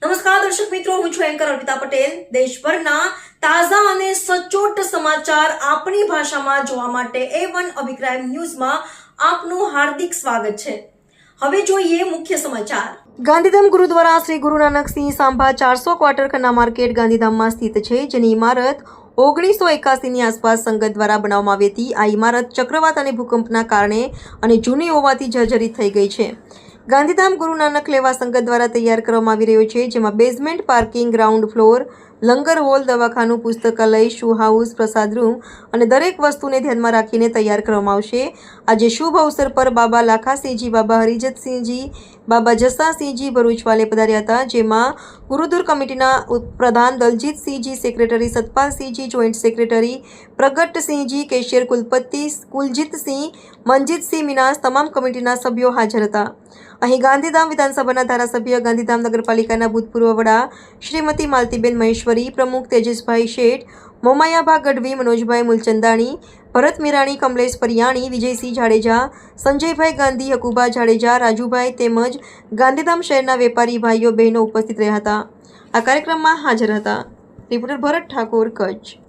નમસ્કાર દર્શક મિત્રો, હું છું એન્કર અર્પિતા પટેલ। દેશભરના તાજા અને સચોટ સમાચાર આપણી ભાષામાં જોવા માટે A1 અભિપ્રાય ન્યૂઝમાં આપનું હાર્દિક સ્વાગત છે। હવે જોઈએ મુખ્ય સમાચાર। ગાંધીધામ ગુરુદ્વારા શ્રી ગુરુ નાનક સિંહ સાંભા 400 ક્વાર્ટર ખન્ના માર્કેટ ગાંધીધામમાં સ્થિત છે, જેની ઇમારત 1981 ની આસપાસ સંગત દ્વારા બનાવવામાં આવી હતી। આ ઇમારત ચક્રવાત અને ભૂકંપના કારણે અને જૂની હોવાથી જર્જરિત થઈ ગઈ છે। ગાંધીધામ ગુરુ નાનક લેવા સંગત દ્વારા તૈયાર કરવામાં આવી રહ્યો છે, જેમાં બેઝમેન્ટ, પાર્કિંગ, ગ્રાઉન્ડ ફ્લોર, લંગર હોલ, દવાખાનું, પુસ્તકાલય, શૂ હાઉસ, પ્રસાદ રૂમ અને દરેક વસ્તુને ધ્યાનમાં રાખીને તૈયાર કરવામાં આવશે। આજે શુભ અવસર પર બાબા લાખાસિંહજી, બાબા હરિજતસિંહજી, બાબા જસાસિંહજી ભરૂચવાલે પધાર્યા હતા, જેમાં ગુરુદુર કમિટીના પ્રધાન દલજીતસિંહજી, સેક્રેટરી સતપાલસિંહજી, જોઈન્ટ સેક્રેટરી પ્રગટસિંહજી, કેશિયર કુલપતિ કુલજીતસિંહ, મનજીતસિંહ મિનાસ, તમામ કમિટીના સભ્યો હાજર હતા। અહીં ગાંધીધામ વિધાનસભાના ધારાસભ્ય, ગાંધીધામ નગરપાલિકાના ભૂતપૂર્વ વડા શ્રીમતી માલતીબેન મહેશ્વરી, પ્રમુખ તેજસભાઈ શેઠ, મોમાયાભા ગઢવી, મનોજભાઈ મુલચંદાણી, ભરત મીરાણી, કમલેશ પરિયાણી, વિજયસિંહ જાડેજા, સંજયભાઈ ગાંધી, હકુભા જાડેજા, રાજુભાઈ તેમજ ગાંધીધામ શહેરના વેપારી ભાઈઓ બહેનો ઉપસ્થિત રહ્યા હતા। આ કાર્યક્રમમાં હાજર હતા। રિપોર્ટર ભરત ઠાકોર, કચ્છ।